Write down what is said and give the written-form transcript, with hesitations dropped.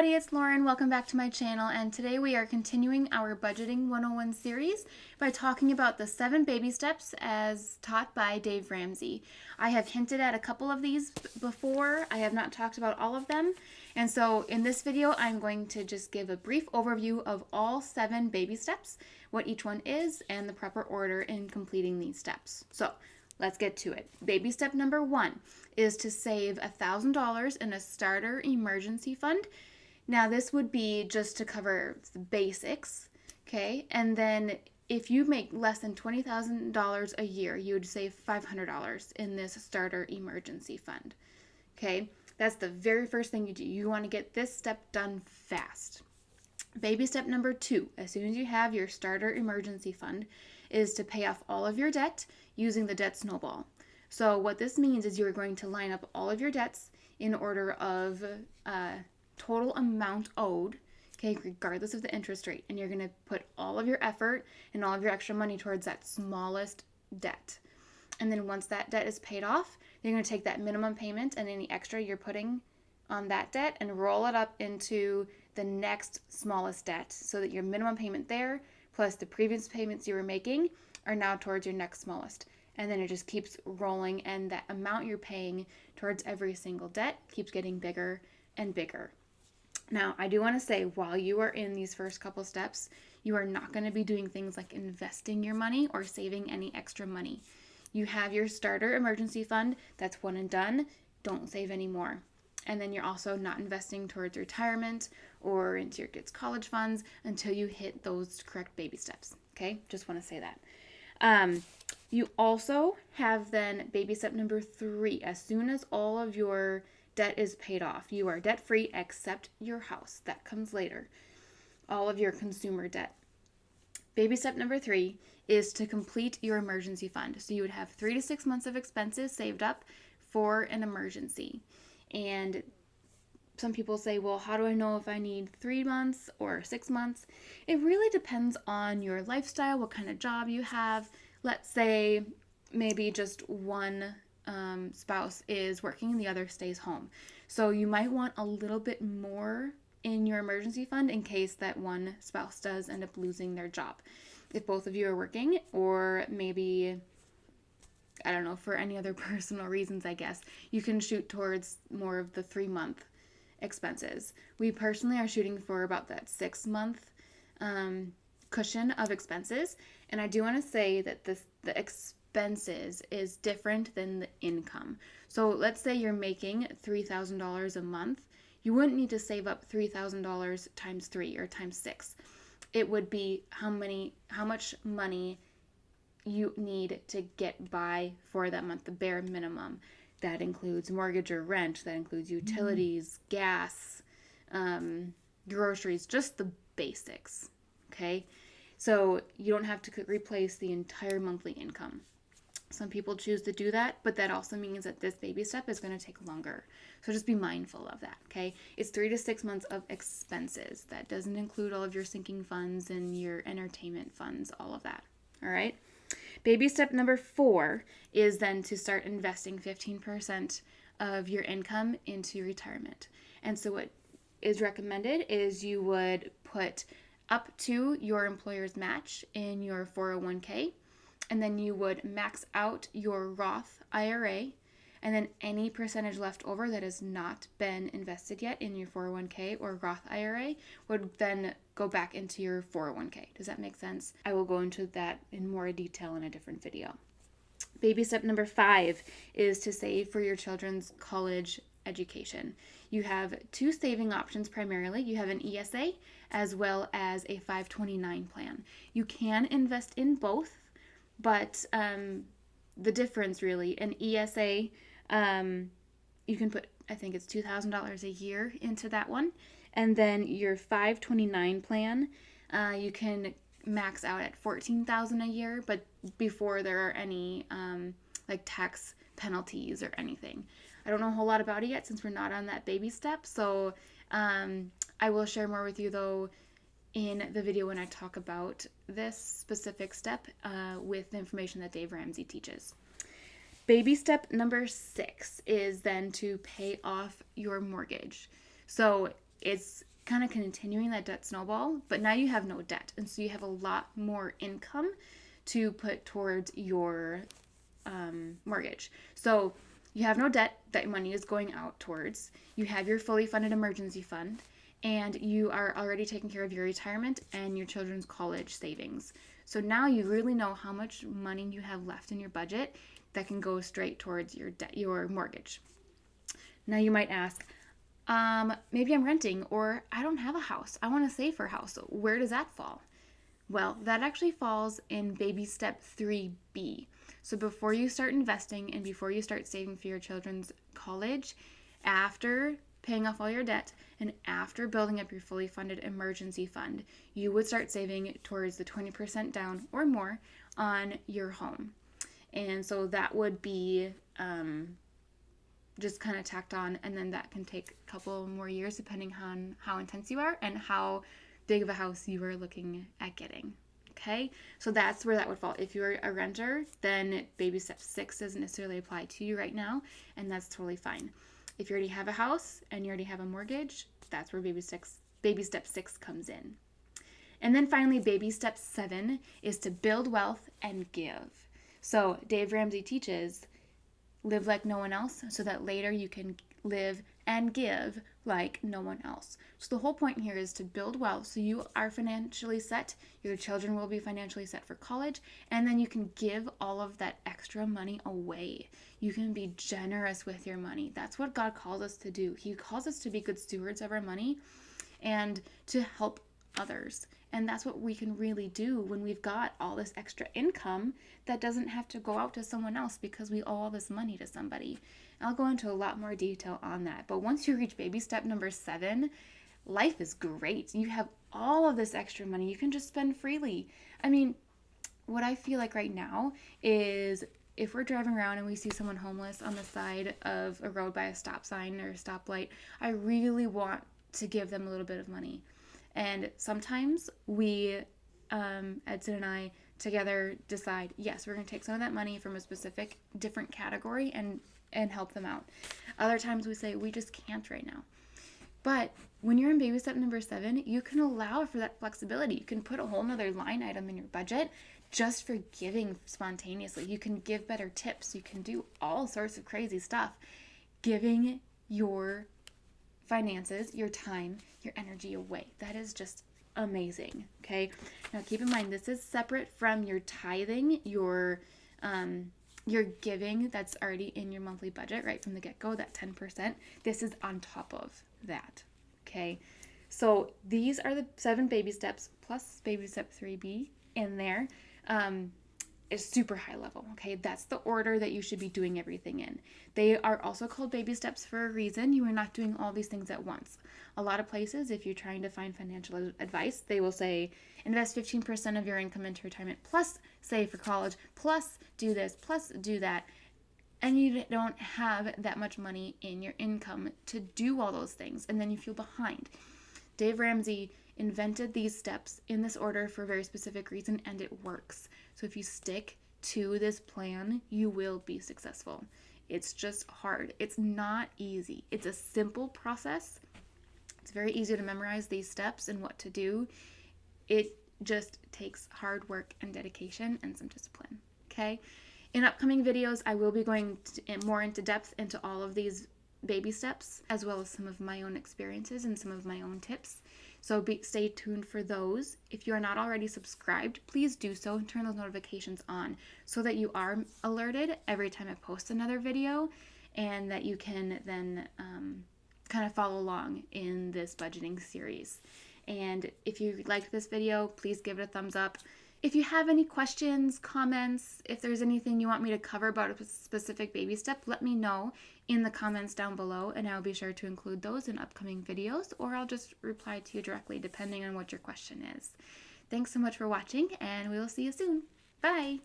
everybody, it's Lauren. Welcome back to my channel, and today we are continuing our Budgeting 101 series by talking about the 7 baby steps as taught by Dave Ramsey. I have hinted at a couple of these before. I have not talked about all of them, and so in this video I'm going to just give a brief overview of all 7 baby steps, what each one is, and the proper order in completing these steps. So let's get to it. Baby step number 1 is to save $1,000 in a starter emergency fund. Now this would be just to cover the basics, okay? And then if you make less than $20,000 a year, you would save $500 in this starter emergency fund, okay? That's the very first thing you do. You want to get this step done fast. Baby step number 2, as soon as you have your starter emergency fund, is to pay off all of your debt using the debt snowball. So what this means is you're going to line up all of your debts in order of total amount owed, okay, regardless of the interest rate, and you're going to put all of your effort and all of your extra money towards that smallest debt. And then once that debt is paid off, you're going to take that minimum payment and any extra you're putting on that debt and roll it up into the next smallest debt so that your minimum payment there plus the previous payments you were making are now towards your next smallest. And then it just keeps rolling, and that amount you're paying towards every single debt keeps getting bigger and bigger. Now, I do want to say, while you are in these first couple steps, you are not going to be doing things like investing your money or saving any extra money. You have your starter emergency fund. That's one and done. Don't save any more. And then you're also not investing towards retirement or into your kids' college funds until you hit those correct baby steps. Okay? Just want to say that. You also have then baby step number 3. As soon as all of your debt is paid off, you are debt free except your house. That comes later. All of your consumer debt. Baby step number 3 is to complete your emergency fund. So you would have 3 to 6 months of expenses saved up for an emergency. And some people say, well, how do I know if I need 3 months or 6 months? It really depends on your lifestyle, what kind of job you have. Let's say maybe just one spouse is working and the other stays home. So you might want a little bit more in your emergency fund in case that one spouse does end up losing their job. If both of you are working, or maybe, I don't know, for any other personal reasons, I guess, you can shoot towards more of the 3-month expenses. We personally are shooting for about that 6-month cushion of expenses. And I do want to say that the expenses is different than the income. So let's say you're making $3,000 a month. You wouldn't need to save up $3,000 times 3 or times 6. It would be how much money you need to get by for that month, the bare minimum. That includes mortgage or rent, that includes utilities, gas, groceries, just the basics, okay? So you don't have to replace the entire monthly income. Some people choose to do that, but that also means that this baby step is going to take longer. So just be mindful of that, okay? It's 3 to 6 months of expenses. That doesn't include all of your sinking funds and your entertainment funds, all of that, all right? Baby step number 4 is then to start investing 15% of your income into retirement. And so what is recommended is you would put up to your employer's match in your 401k, and then you would max out your Roth IRA, and then any percentage left over that has not been invested yet in your 401k or Roth IRA would then go back into your 401k. Does that make sense? I will go into that in more detail in a different video. Baby step number 5 is to save for your children's college education. You have 2 saving options primarily. You have an ESA as well as a 529 plan. You can invest in both, but the difference really, an ESA, you can put, I think it's $2,000 a year into that one. And then your 529 plan, you can max out at $14,000 a year, but before there are any like tax penalties or anything. I don't know a whole lot about it yet since we're not on that baby step. So I will share more with you though in the video when I talk about this specific step with the information that Dave Ramsey teaches. Baby step number 6 is then to pay off your mortgage. So it's kind of continuing that debt snowball, but now you have no debt. And so you have a lot more income to put towards your mortgage. So you have no debt that money is going out towards. You have your fully funded emergency fund, and you are already taking care of your retirement and your children's college savings. So now you really know how much money you have left in your budget that can go straight towards your debt, your mortgage. Now you might ask, maybe I'm renting, or I don't have a house. I want to save for a house. So where does that fall? Well, that actually falls in baby step 3B. So before you start investing and before you start saving for your children's college, after paying off all your debt and after building up your fully funded emergency fund, you would start saving towards the 20% down or more on your home. And so that would be just kind of tacked on, and then that can take a couple more years depending on how intense you are and how big of a house you are looking at getting. Okay, so that's where that would fall. If you're a renter, then baby step 6 doesn't necessarily apply to you right now, and that's totally fine. If you already have a house and you already have a mortgage, that's where baby step 6 comes in. And then finally, baby step 7 is to build wealth and give. So Dave Ramsey teaches, live like no one else so that later you can live and give like no one else. So the whole point here is to build wealth so you are financially set, your children will be financially set for college, and then you can give all of that extra money away. You can be generous with your money. That's what God calls us to do. He calls us to be good stewards of our money and to help others. And that's what we can really do when we've got all this extra income that doesn't have to go out to someone else because we owe all this money to somebody. I'll go into a lot more detail on that. But once you reach baby step number 7, life is great. You have all of this extra money you can just spend freely. I mean, what I feel like right now is if we're driving around and we see someone homeless on the side of a road by a stop sign or a stoplight, I really want to give them a little bit of money. And sometimes we, Edson and I, together decide, yes, we're going to take some of that money from a specific different category and help them out. Other times we say, we just can't right now. But when you're in baby step number 7, you can allow for that flexibility. You can put a whole nother line item in your budget just for giving spontaneously. You can give better tips. You can do all sorts of crazy stuff. Giving your finances, your time, your energy away. That is just amazing. Okay. Now keep in mind, this is separate from your tithing, your giving that's already in your monthly budget right from the get-go, that 10%. This is on top of that. Okay. So these are the 7 baby steps plus baby step 3B in there. Is super high level, okay? That's the order that you should be doing everything in. They are also called baby steps for a reason. You are not doing all these things at once. A lot of places, if you're trying to find financial advice, they will say, invest 15% of your income into retirement, plus save for college, plus do this, plus do that. And you don't have that much money in your income to do all those things, and then you feel behind. Dave Ramsey invented these steps in this order for a very specific reason, and it works. So if you stick to this plan, you will be successful. It's just hard. It's not easy. It's a simple process. It's very easy to memorize these steps and what to do. It just takes hard work and dedication and some discipline. Okay? In upcoming videos, I will be going more into depth into all of these baby steps, as well as some of my own experiences and some of my own tips. So stay tuned for those. If you are not already subscribed, please do so and turn those notifications on so that you are alerted every time I post another video, and that you can then kind of follow along in this budgeting series. And if you liked this video, please give it a thumbs up. If you have any questions, comments, if there's anything you want me to cover about a specific baby step, let me know in the comments down below, and I'll be sure to include those in upcoming videos, or I'll just reply to you directly depending on what your question is. Thanks so much for watching, and we will see you soon. Bye!